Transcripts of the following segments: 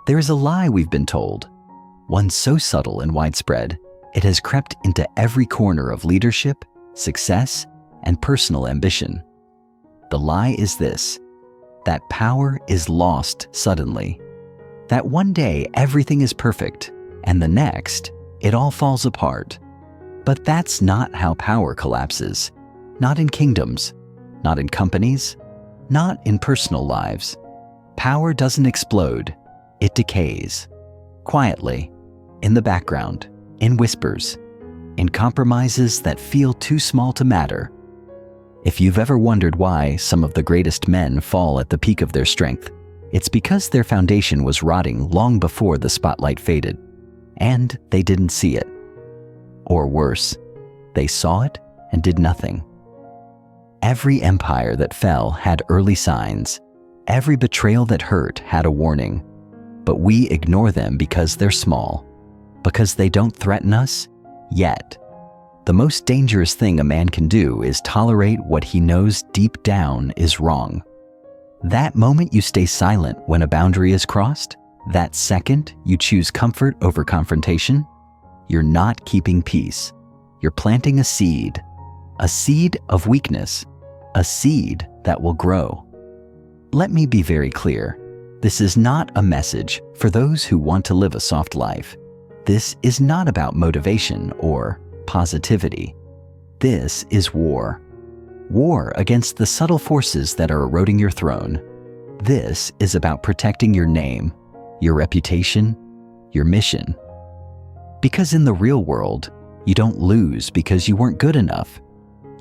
There is a lie we've been told, one so subtle and widespread, it has crept into every corner of leadership, success, and personal ambition. The lie is this: that power is lost suddenly. That one day everything is perfect, and the next, it all falls apart. But that's not how power collapses. Not in kingdoms, not in companies, not in personal lives. Power doesn't explode, it decays. Quietly, in the background, in whispers, in compromises that feel too small to matter. If you've ever wondered why some of the greatest men fall at the peak of their strength, it's because their foundation was rotting long before the spotlight faded, and they didn't see it. Or worse, they saw it and did nothing. Every empire that fell had early signs. Every betrayal that hurt had a warning. But we ignore them because they're small, because they don't threaten us yet. The most dangerous thing a man can do is tolerate what he knows deep down is wrong. That moment you stay silent when a boundary is crossed, that second you choose comfort over confrontation, you're not keeping peace. You're planting a seed of weakness, a seed that will grow. Let me be very clear. This is not a message for those who want to live a soft life. This is not about motivation or positivity. This is war. War against the subtle forces that are eroding your throne. This is about protecting your name, your reputation, your mission. Because in the real world, you don't lose because you weren't good enough.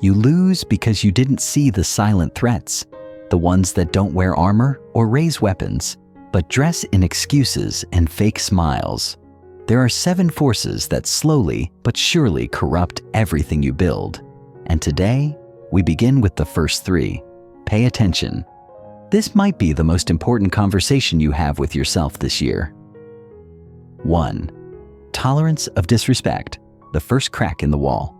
You lose because you didn't see the silent threats, the ones that don't wear armor or raise weapons, but dress in excuses and fake smiles. There are 7 forces that slowly but surely corrupt everything you build. And today, we begin with the first 3. Pay attention. This might be the most important conversation you have with yourself this year. 1. Tolerance of disrespect, the first crack in the wall.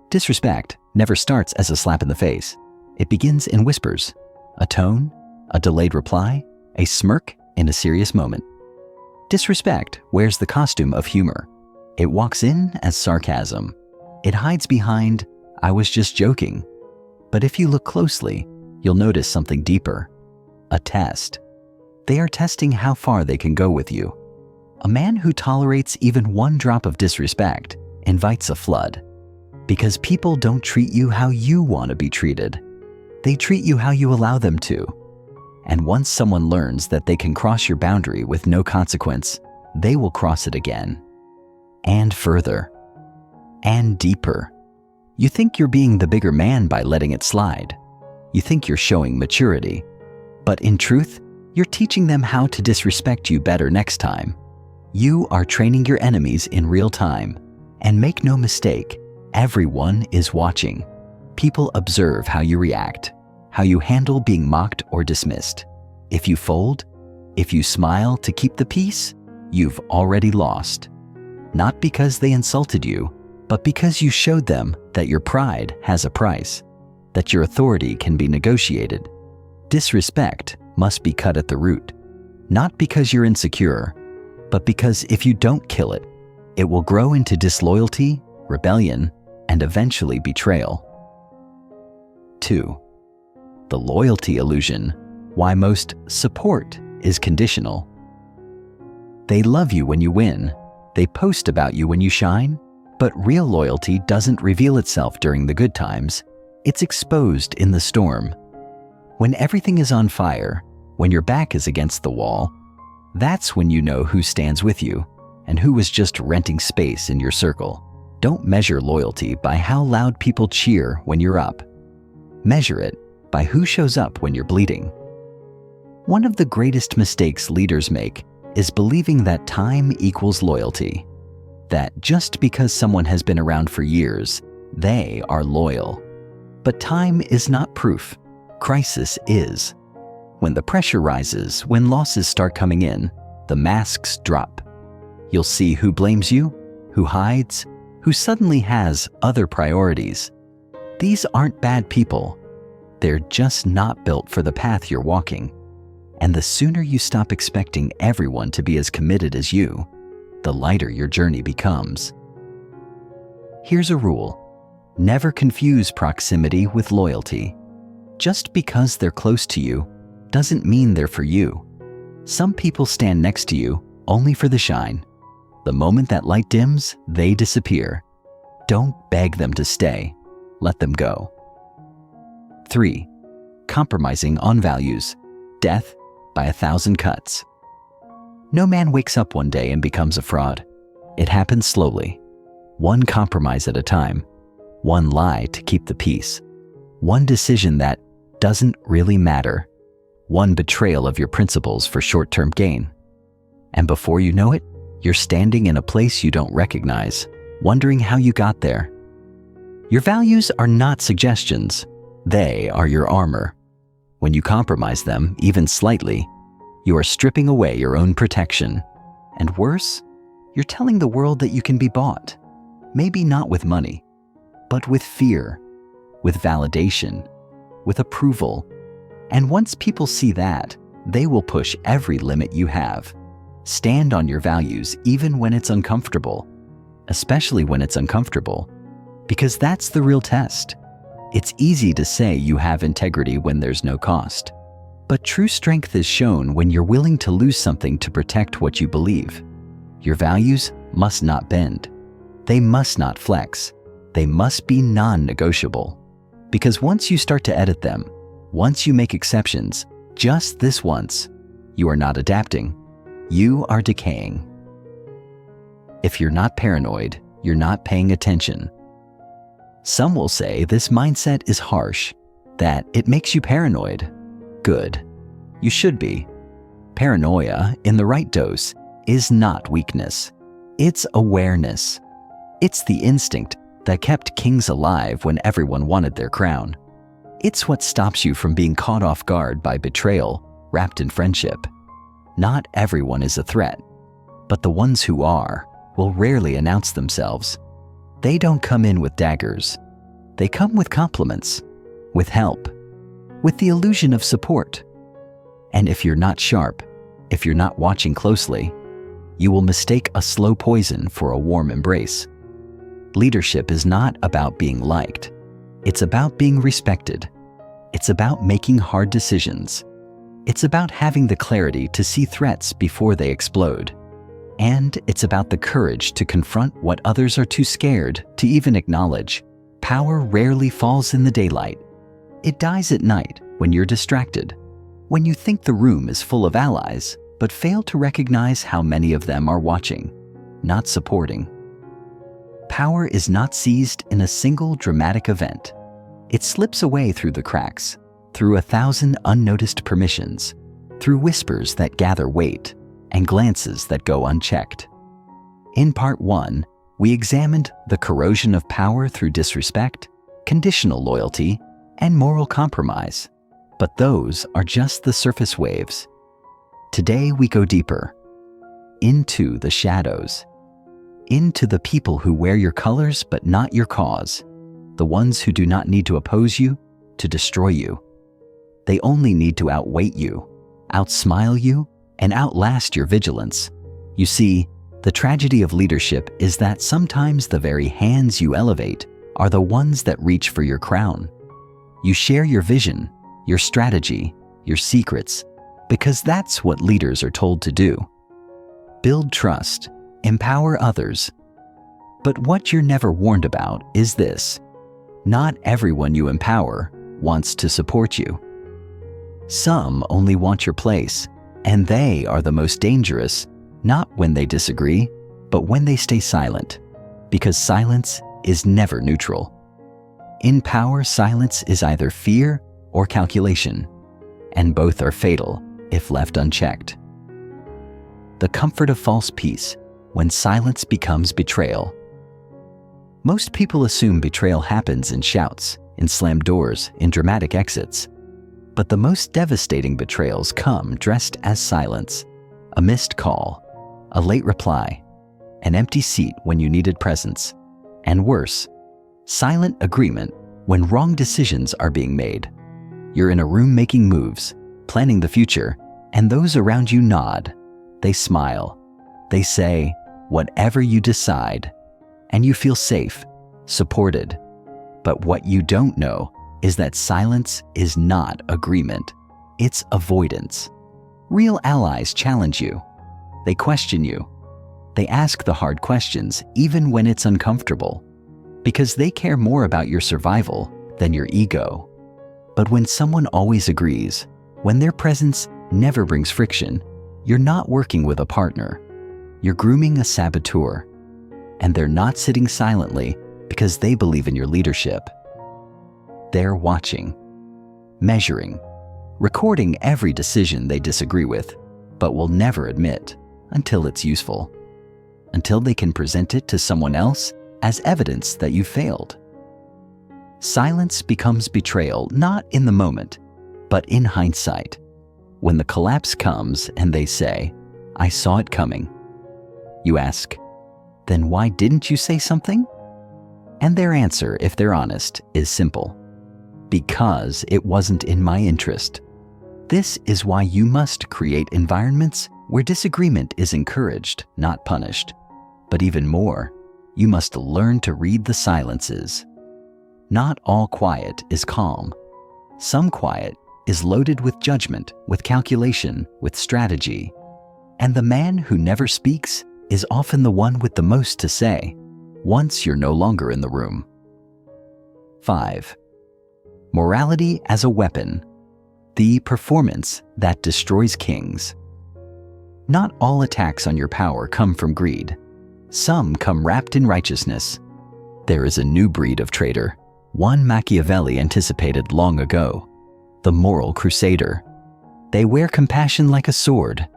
Disrespect never starts as a slap in the face. It begins in whispers, a tone, a delayed reply, a smirk in a serious moment. Disrespect wears the costume of humor. It walks in as sarcasm. It hides behind, "I was just joking." But if you look closely, you'll notice something deeper. A test. They are testing how far they can go with you. A man who tolerates even one drop of disrespect invites a flood. Because people don't treat you how you want to be treated. They treat you how you allow them to. And once someone learns that they can cross your boundary with no consequence, they will cross it again. And further. And deeper. You think you're being the bigger man by letting it slide. You think you're showing maturity. But in truth, you're teaching them how to disrespect you better next time. You are training your enemies in real time. And make no mistake, everyone is watching. People observe how you react, how you handle being mocked or dismissed. If you fold, if you smile to keep the peace, you've already lost. Not because they insulted you, but because you showed them that your pride has a price, that your authority can be negotiated. Disrespect must be cut at the root, not because you're insecure, but because if you don't kill it, it will grow into disloyalty, rebellion, and eventually betrayal. 2. The loyalty illusion, why most support is conditional. They love you when you win, they post about you when you shine, but real loyalty doesn't reveal itself during the good times, it's exposed in the storm. When everything is on fire, when your back is against the wall, that's when you know who stands with you and who is just renting space in your circle. Don't measure loyalty by how loud people cheer when you're up. Measure it by who shows up when you're bleeding. One of the greatest mistakes leaders make is believing that time equals loyalty. That just because someone has been around for years, they are loyal. But time is not proof. Crisis is. When the pressure rises, when losses start coming in, the masks drop. You'll see who blames you, who hides, who suddenly has other priorities. These aren't bad people. They're just not built for the path you're walking. And the sooner you stop expecting everyone to be as committed as you, the lighter your journey becomes. Here's a rule. Never confuse proximity with loyalty. Just because they're close to you doesn't mean they're for you. Some people stand next to you only for the shine. The moment that light dims, they disappear. Don't beg them to stay. Let them go. 3. Compromising on values. Death by 1,000 cuts. No man wakes up one day and becomes a fraud. It happens slowly. One compromise at a time. One lie to keep the peace. One decision that doesn't really matter. One betrayal of your principles for short-term gain. And before you know it, you're standing in a place you don't recognize, wondering how you got there. Your values are not suggestions. They are your armor. When you compromise them, even slightly, you are stripping away your own protection. And worse, you're telling the world that you can be bought. Maybe not with money, but with fear, with validation, with approval. And once people see that, they will push every limit you have. Stand on your values even when it's uncomfortable, especially when it's uncomfortable, because that's the real test. It's easy to say you have integrity when there's no cost, but true strength is shown when you're willing to lose something to protect what you believe. Your values must not bend. They must not flex. They must be non-negotiable. Because once you start to edit them, once you make exceptions, just this once, you are not adapting. You are decaying. If you're not paranoid, you're not paying attention. Some will say this mindset is harsh, that it makes you paranoid. Good. You should be. Paranoia, in the right dose, is not weakness. It's awareness. It's the instinct that kept kings alive when everyone wanted their crown. It's what stops you from being caught off guard by betrayal wrapped in friendship. Not everyone is a threat, but the ones who are will rarely announce themselves. They don't come in with daggers. They come with compliments, with help, with the illusion of support. And if you're not sharp, if you're not watching closely, you will mistake a slow poison for a warm embrace. Leadership is not about being liked. It's about being respected. It's about making hard decisions. It's about having the clarity to see threats before they explode. And it's about the courage to confront what others are too scared to even acknowledge. Power rarely falls in the daylight. It dies at night when you're distracted, when you think the room is full of allies, but fail to recognize how many of them are watching, not supporting. Power is not seized in a single dramatic event. It slips away through the cracks, through 1,000 unnoticed permissions, through whispers that gather weight, and glances that go unchecked. In part 1, we examined the corrosion of power through disrespect, conditional loyalty, and moral compromise. But those are just the surface waves. Today we go deeper, into the shadows, into the people who wear your colors but not your cause, the ones who do not need to oppose you, to destroy you. They only need to outweight you, outsmile you, and outlast your vigilance. You see, the tragedy of leadership is that sometimes the very hands you elevate are the ones that reach for your crown. You share your vision, your strategy, your secrets, because that's what leaders are told to do. Build trust, empower others. But what you're never warned about is this: not everyone you empower wants to support you. Some only want your place, and they are the most dangerous, not when they disagree, but when they stay silent, because silence is never neutral. In power, silence is either fear or calculation, and both are fatal if left unchecked. The comfort of false peace when silence becomes betrayal. Most people assume betrayal happens in shouts, in slammed doors, in dramatic exits. But the most devastating betrayals come dressed as silence: a missed call, a late reply, an empty seat when you needed presence, and worse, silent agreement when wrong decisions are being made. You're in a room making moves, planning the future, And those around you nod. They smile. They say, whatever you decide. And you feel safe, supported. But what you don't know is that silence is not agreement. It's avoidance. Real allies challenge you. They question you. They ask the hard questions even when it's uncomfortable, because they care more about your survival than your ego. But when someone always agrees, when their presence never brings friction, you're not working with a partner. You're grooming a saboteur. And they're not sitting silently because they believe in your leadership. They're watching, measuring, recording every decision they disagree with, but will never admit until it's useful, until they can present it to someone else as evidence that you failed. Silence becomes betrayal not in the moment, but in hindsight. When the collapse comes and they say, "I saw it coming," you ask, "Then why didn't you say something?" And their answer, if they're honest, is simple. Because it wasn't in my interest. This is why you must create environments where disagreement is encouraged, not punished. But even more, you must learn to read the silences. Not all quiet is calm. Some quiet is loaded with judgment, with calculation, with strategy. And the man who never speaks is often the one with the most to say, once you're no longer in the room. 5. Morality as a weapon. The performance that destroys kings. Not all attacks on your power come from greed. Some come wrapped in righteousness. There is a new breed of traitor, one Machiavelli anticipated long ago, the moral crusader. They wear compassion like a sword.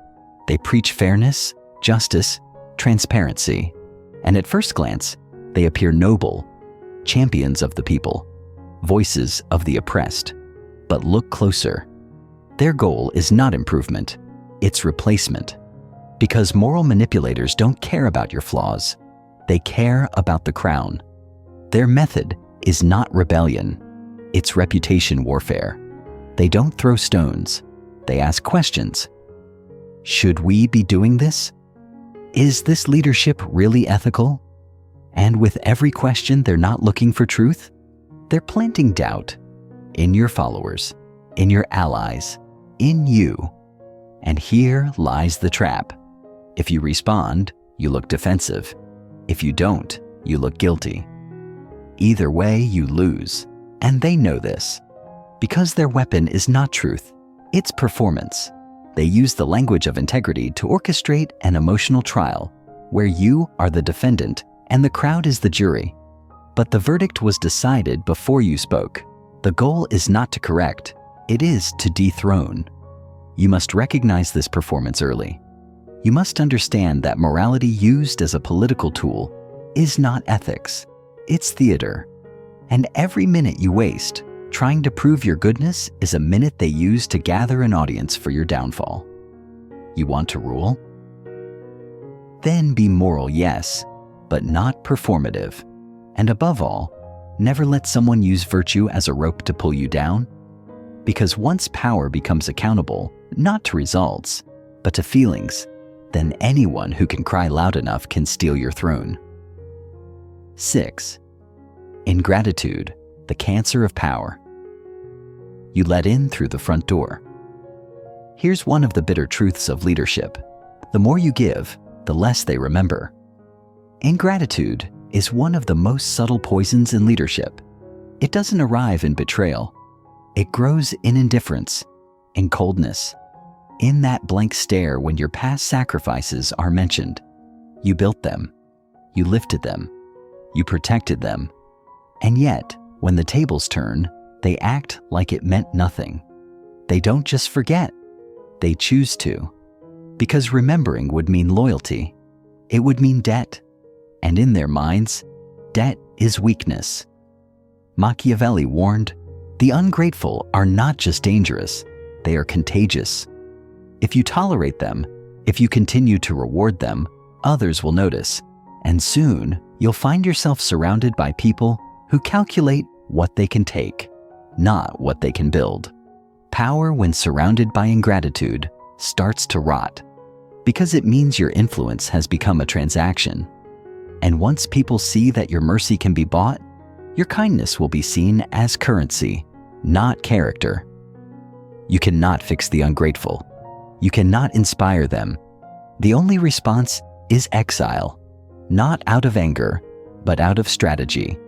They preach fairness, justice, transparency. And at first glance, they appear noble, champions of the people, voices of the oppressed. But look closer. Their goal is not improvement, it's replacement. Because moral manipulators don't care about your flaws. They care about the crown. Their method is not rebellion, it's reputation warfare. They don't throw stones, they ask questions. Should we be doing this? Is this leadership really ethical? And with every question, they're not looking for truth. They're planting doubt in your followers, in your allies, in you. And here lies the trap. If you respond, you look defensive. If you don't, you look guilty. Either way, you lose. And they know this. Because their weapon is not truth, it's performance. They use the language of integrity to orchestrate an emotional trial where you are the defendant and the crowd is the jury. But the verdict was decided before you spoke. The goal is not to correct, it is to dethrone. You must recognize this performance early. You must understand that morality used as a political tool is not ethics, it's theater. And every minute you waste trying to prove your goodness is a minute they use to gather an audience for your downfall. You want to rule? Then be moral, yes, but not performative. And above all, never let someone use virtue as a rope to pull you down. Because once power becomes accountable, not to results, but to feelings, then anyone who can cry loud enough can steal your throne. 6. Ingratitude, the cancer of power. You let in through the front door. Here's one of the bitter truths of leadership. The more you give, the less they remember. Ingratitude is one of the most subtle poisons in leadership. It doesn't arrive in betrayal. It grows in indifference, in coldness, in that blank stare when your past sacrifices are mentioned. You built them, you lifted them, you protected them, and yet, when the tables turn, they act like it meant nothing. They don't just forget, they choose to. Because remembering would mean loyalty. It would mean debt. And in their minds, debt is weakness. Machiavelli warned, the ungrateful are not just dangerous, they are contagious. If you tolerate them, if you continue to reward them, others will notice. And soon, you'll find yourself surrounded by people who calculate what they can take, not what they can build. Power, when surrounded by ingratitude, starts to rot, because it means your influence has become a transaction. And once people see that your mercy can be bought, your kindness will be seen as currency, not character. You cannot fix the ungrateful. You cannot inspire them. The only response is exile, not out of anger, but out of strategy,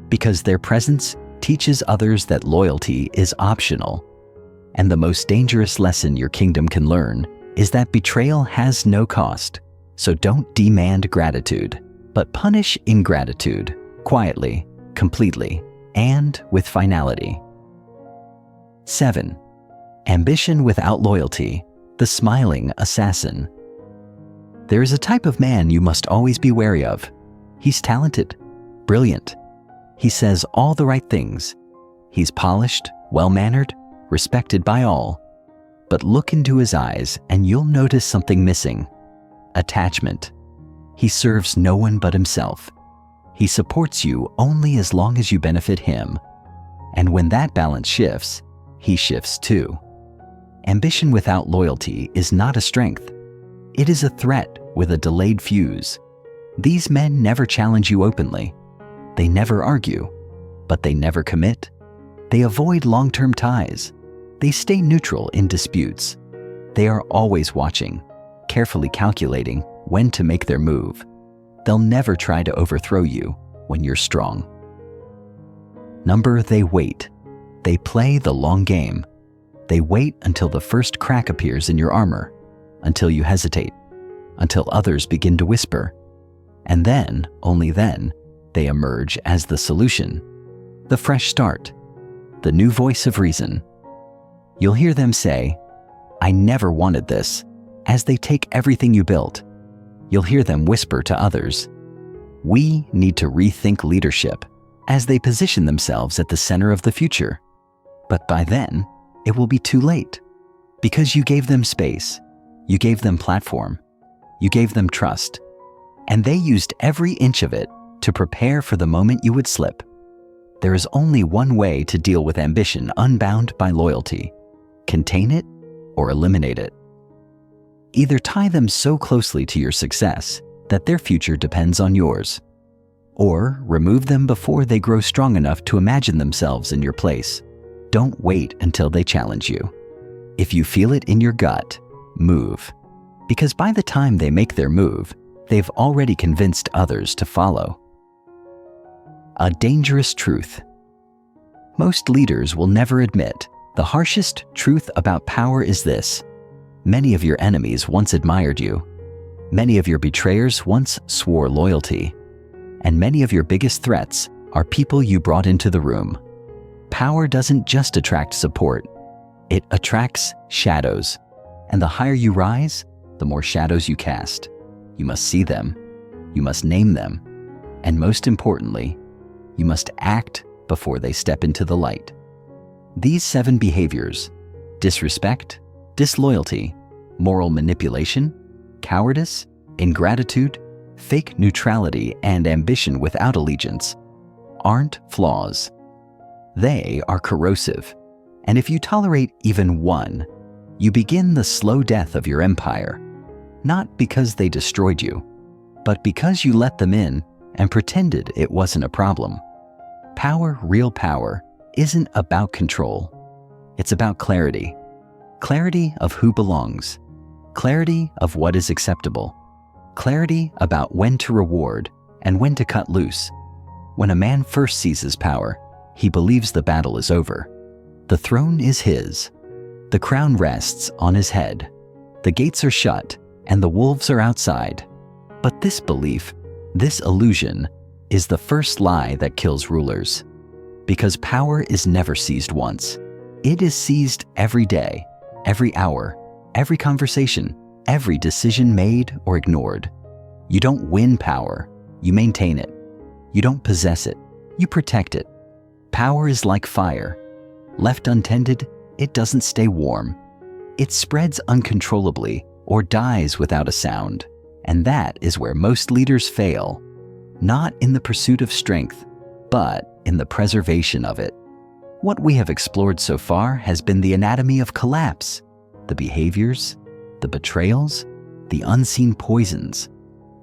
because their presence teaches others that loyalty is optional. And the most dangerous lesson your kingdom can learn is that betrayal has no cost. So don't demand gratitude, but punish ingratitude quietly, completely, and with finality. 7. Ambition without loyalty, the smiling assassin. There is a type of man you must always be wary of. He's talented, brilliant. He says all the right things. He's polished, well-mannered, respected by all. But look into his eyes and you'll notice something missing. Attachment. He serves no one but himself. He supports you only as long as you benefit him. And when that balance shifts, he shifts too. Ambition without loyalty is not a strength. It is a threat with a delayed fuse. These men never challenge you openly. They never argue, but they never commit. They avoid long-term ties. They stay neutral in disputes. They are always watching, carefully calculating when to make their move. They'll never try to overthrow you when you're strong. They wait. They play the long game. They wait until the first crack appears in your armor, until you hesitate, until others begin to whisper. And then, only then, they emerge as the solution, the fresh start, the new voice of reason. You'll hear them say, "I never wanted this," as they take everything you built. You'll hear them whisper to others, "We need to rethink leadership," as they position themselves at the center of the future. But by then, it will be too late, because you gave them space, you gave them platform, you gave them trust, and they used every inch of it to prepare for the moment you would slip. There is only one way to deal with ambition unbound by loyalty: contain it or eliminate it. Either tie them so closely to your success that their future depends on yours, or remove them before they grow strong enough to imagine themselves in your place. Don't wait until they challenge you. If you feel it in your gut, move. Because by the time they make their move, they've already convinced others to follow. A dangerous truth. Most leaders will never admit the harshest truth about power is this: many of your enemies once admired you. Many of your betrayers once swore loyalty. And many of your biggest threats are people you brought into the room. Power doesn't just attract support, it attracts shadows. And the higher you rise, the more shadows you cast. You must see them, you must name them, and most importantly, you must act before they step into the light. These 7 behaviors: disrespect, disloyalty, moral manipulation, cowardice, ingratitude, fake neutrality, and ambition without allegiance, aren't flaws. They are corrosive, and if you tolerate even one, you begin the slow death of your empire, not because they destroyed you, but because you let them in and pretended it wasn't a problem. Power, real power, isn't about control. It's about clarity. Clarity of who belongs. Clarity of what is acceptable. Clarity about when to reward and when to cut loose. When a man first seizes power, he believes the battle is over. The throne is his. The crown rests on his head. The gates are shut and the wolves are outside. But this belief, this illusion, is the first lie that kills rulers. Because power is never seized once. It is seized every day, every hour, every conversation, every decision made or ignored. You don't win power, you maintain it. You don't possess it, you protect it. Power is like fire. Left untended, it doesn't stay warm. It spreads uncontrollably or dies without a sound. And that is where most leaders fail. Not in the pursuit of strength, but in the preservation of it. What we have explored so far has been the anatomy of collapse, the behaviors, the betrayals, the unseen poisons.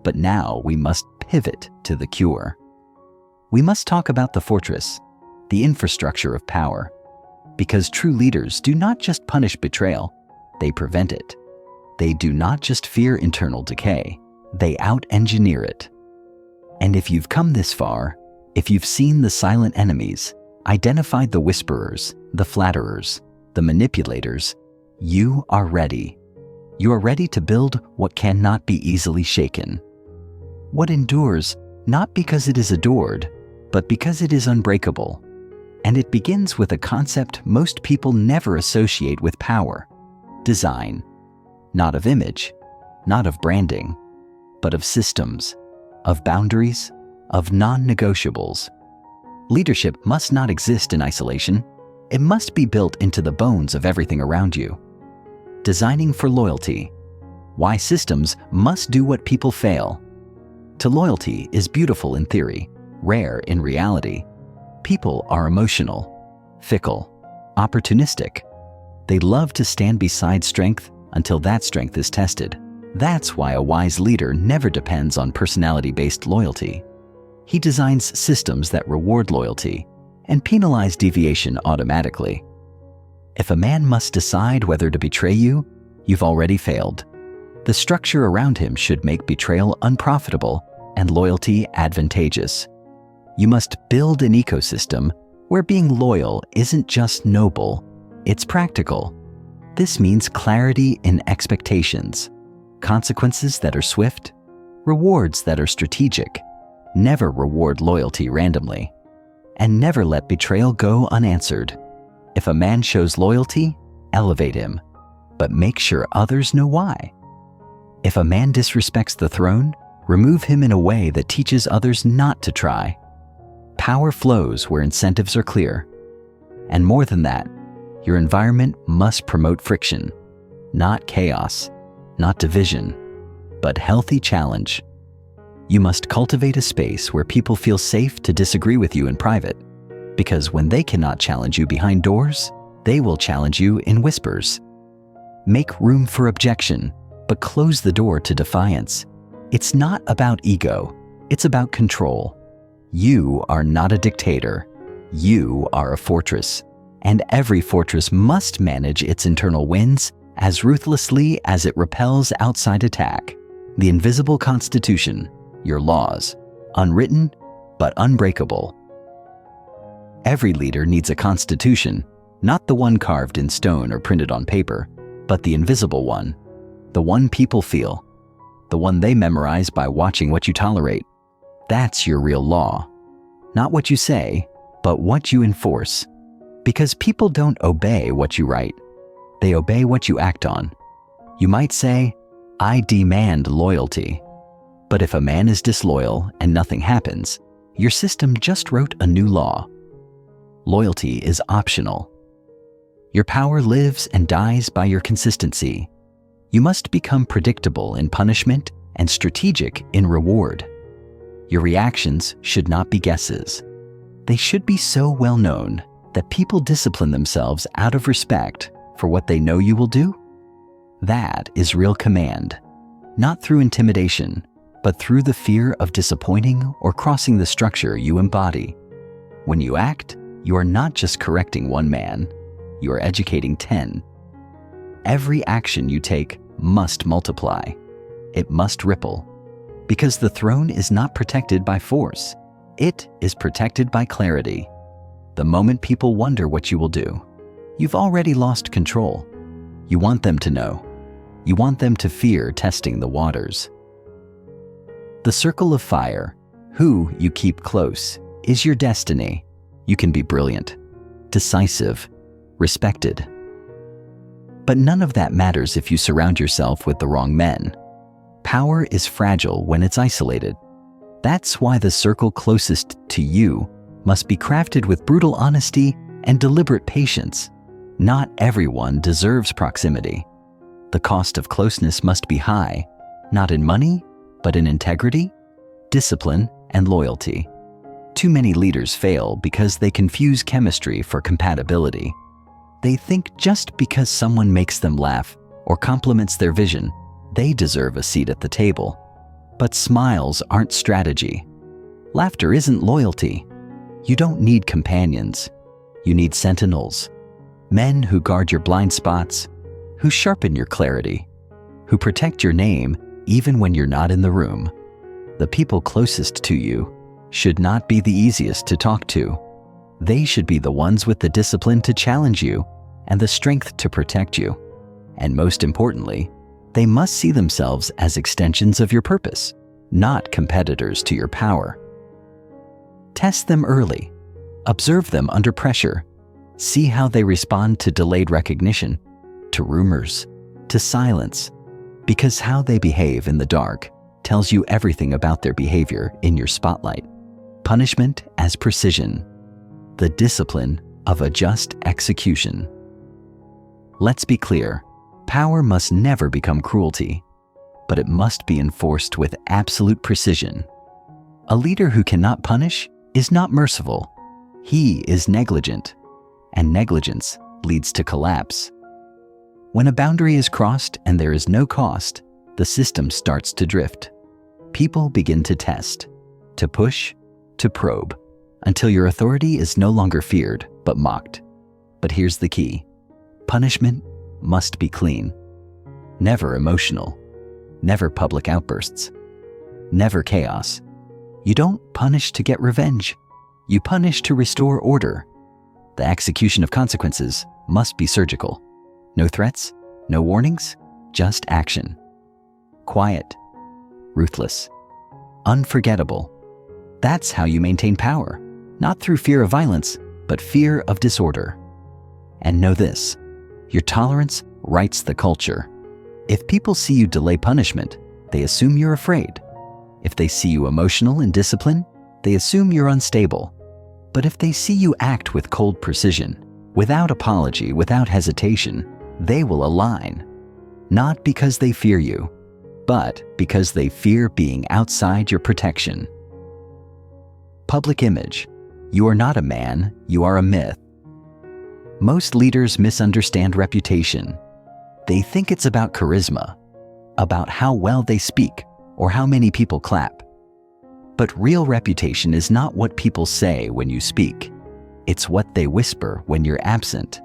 But now we must pivot to the cure. We must talk about the fortress, the infrastructure of power, because true leaders do not just punish betrayal, they prevent it. They do not just fear internal decay, they out-engineer it. And if you've come this far, if you've seen the silent enemies, identified the whisperers, the flatterers, the manipulators, you are ready. You are ready to build what cannot be easily shaken. What endures, not because it is adored, but because it is unbreakable. And it begins with a concept most people never associate with power: design. Not of image, not of branding, but of systems, of boundaries, of non-negotiables. Leadership must not exist in isolation. It must be built into the bones of everything around you. Designing for loyalty. Why systems must do what people fail. To loyalty is beautiful in theory, rare in reality. People are emotional, fickle, opportunistic. They love to stand beside strength until that strength is tested. That's why a wise leader never depends on personality-based loyalty. He designs systems that reward loyalty and penalize deviation automatically. If a man must decide whether to betray you, you've already failed. The structure around him should make betrayal unprofitable and loyalty advantageous. You must build an ecosystem where being loyal isn't just noble, it's practical. This means clarity in expectations, consequences that are swift, rewards that are strategic. Never reward loyalty randomly, and never let betrayal go unanswered. If a man shows loyalty, elevate him, but make sure others know why. If a man disrespects the throne, remove him in a way that teaches others not to try. Power flows where incentives are clear. And more than that, your environment must promote friction, not chaos, not division, but healthy challenge. You must cultivate a space where people feel safe to disagree with you in private, because when they cannot challenge you behind doors, they will challenge you in whispers. Make room for objection, but close the door to defiance. It's not about ego, it's about control. You are not a dictator. You are a fortress. And every fortress must manage its internal winds as ruthlessly as it repels outside attack. The invisible constitution, your laws, unwritten but unbreakable. Every leader needs a constitution, not the one carved in stone or printed on paper, but the invisible one, the one people feel, the one they memorize by watching what you tolerate. That's your real law. Not what you say, but what you enforce. Because people don't obey what you write. They obey what you act on. You might say, I demand loyalty. But if a man is disloyal and nothing happens, your system just wrote a new law. Loyalty is optional. Your power lives and dies by your consistency. You must become predictable in punishment and strategic in reward. Your reactions should not be guesses. They should be so well known that people discipline themselves out of respect for what they know you will do. That is real command, not through intimidation, but through the fear of disappointing or crossing the structure you embody. When you act, you are not just correcting one man, you are educating 10. Every action you take must multiply. It must ripple. Because the throne is not protected by force. It is protected by clarity. The moment people wonder what you will do, you've already lost control. You want them to know. You want them to fear testing the waters. The circle of fire, who you keep close, is your destiny. You can be brilliant, decisive, respected. But none of that matters if you surround yourself with the wrong men. Power is fragile when it's isolated. That's why the circle closest to you must be crafted with brutal honesty and deliberate patience. Not everyone deserves proximity. The cost of closeness must be high, not in money, but in integrity, discipline, and loyalty. Too many leaders fail because they confuse chemistry for compatibility. They think just because someone makes them laugh, or compliments their vision, they deserve a seat at the table. But smiles aren't strategy. Laughter isn't loyalty. You don't need companions. You need sentinels. Men who guard your blind spots, who sharpen your clarity, who protect your name even when you're not in the room. The people closest to you should not be the easiest to talk to. They should be the ones with the discipline to challenge you and the strength to protect you. And most importantly, they must see themselves as extensions of your purpose, not competitors to your power. Test them early. Observe them under pressure. See how they respond to delayed recognition, to rumors, to silence, because how they behave in the dark tells you everything about their behavior in your spotlight. Punishment as precision, the discipline of a just execution. Let's be clear, power must never become cruelty, but it must be enforced with absolute precision. A leader who cannot punish is not merciful. He is negligent, and negligence leads to collapse. When a boundary is crossed and there is no cost, the system starts to drift. People begin to test, to push, to probe, until your authority is no longer feared, but mocked. But here's the key. Punishment must be clean. Never emotional. Never public outbursts. Never chaos. You don't punish to get revenge. You punish to restore order. The execution of consequences must be surgical. No threats, no warnings, just action. Quiet, ruthless, unforgettable. That's how you maintain power, not through fear of violence, but fear of disorder. And know this, your tolerance writes the culture. If people see you delay punishment, they assume you're afraid. If they see you emotional and disciplined, they assume you're unstable. But if they see you act with cold precision, without apology, without hesitation, they will align. Not because they fear you, but because they fear being outside your protection. Public image. You are not a man, you are a myth. Most leaders misunderstand reputation. They think it's about charisma, about how well they speak, or how many people clap. But real reputation is not what people say when you speak. It's what they whisper when you're absent.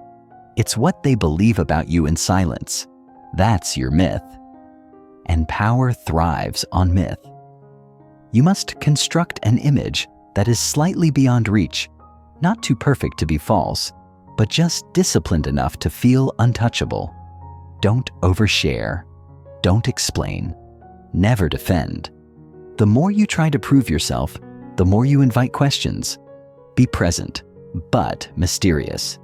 It's what they believe about you in silence. That's your myth. And power thrives on myth. You must construct an image that is slightly beyond reach, not too perfect to be false, but just disciplined enough to feel untouchable. Don't overshare. Don't explain. Never defend. The more you try to prove yourself, the more you invite questions. Be present, but mysterious.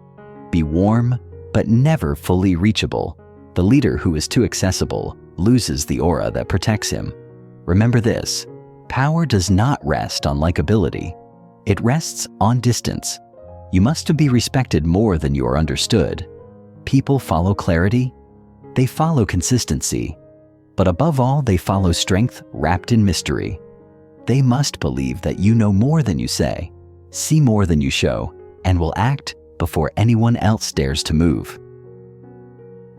Be warm, but never fully reachable. The leader who is too accessible loses the aura that protects him. Remember this, power does not rest on likability. It rests on distance. You must be respected more than you are understood. People follow clarity. They follow consistency. But above all, they follow strength wrapped in mystery. They must believe that you know more than you say, see more than you show, and will act before anyone else dares to move.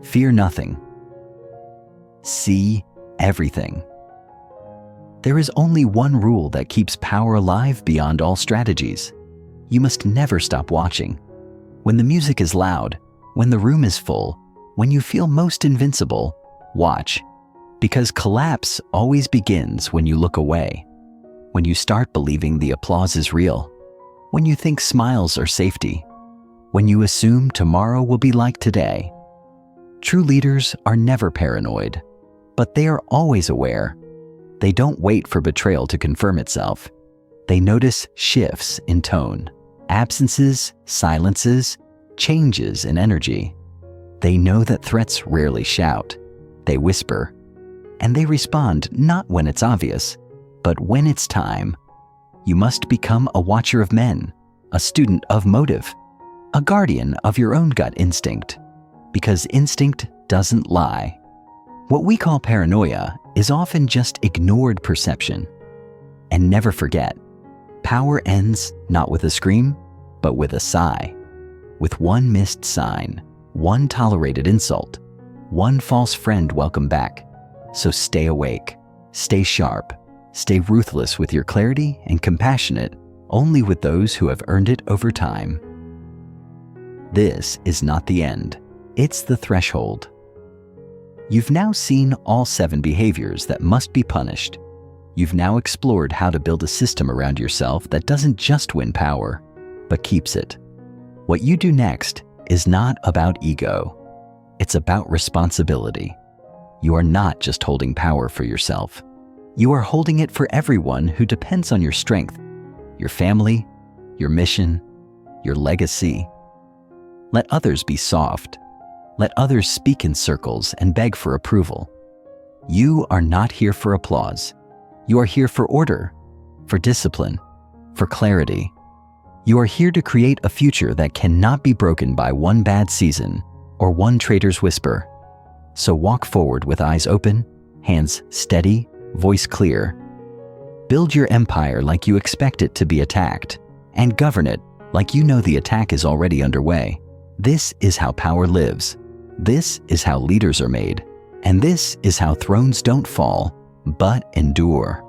Fear nothing. See everything. There is only one rule that keeps power alive beyond all strategies. You must never stop watching. When the music is loud, when the room is full, when you feel most invincible, watch. Because collapse always begins when you look away. When you start believing the applause is real. When you think smiles are safety. When you assume tomorrow will be like today. True leaders are never paranoid, but they are always aware. They don't wait for betrayal to confirm itself. They notice shifts in tone, absences, silences, changes in energy. They know that threats rarely shout. They whisper. And they respond not when it's obvious, but when it's time. You must become a watcher of men, a student of motive, a guardian of your own gut instinct, because instinct doesn't lie. What we call paranoia is often just ignored perception. And never forget, power ends not with a scream, but with a sigh, with one missed sign, one tolerated insult, one false friend welcome back. So stay awake, stay sharp, stay ruthless with your clarity, and compassionate only with those who have earned it over time. This is not the end. It's the threshold. You've now seen all 7 behaviors that must be punished. You've now explored how to build a system around yourself that doesn't just win power, but keeps it. What you do next is not about ego. It's about responsibility. You are not just holding power for yourself. You are holding it for everyone who depends on your strength, your family, your mission, your legacy. Let others be soft. Let others speak in circles and beg for approval. You are not here for applause. You are here for order, for discipline, for clarity. You are here to create a future that cannot be broken by one bad season or one traitor's whisper. So walk forward with eyes open, hands steady, voice clear. Build your empire like you expect it to be attacked, and govern it like you know the attack is already underway. This is how power lives. This is how leaders are made. And this is how thrones don't fall, but endure.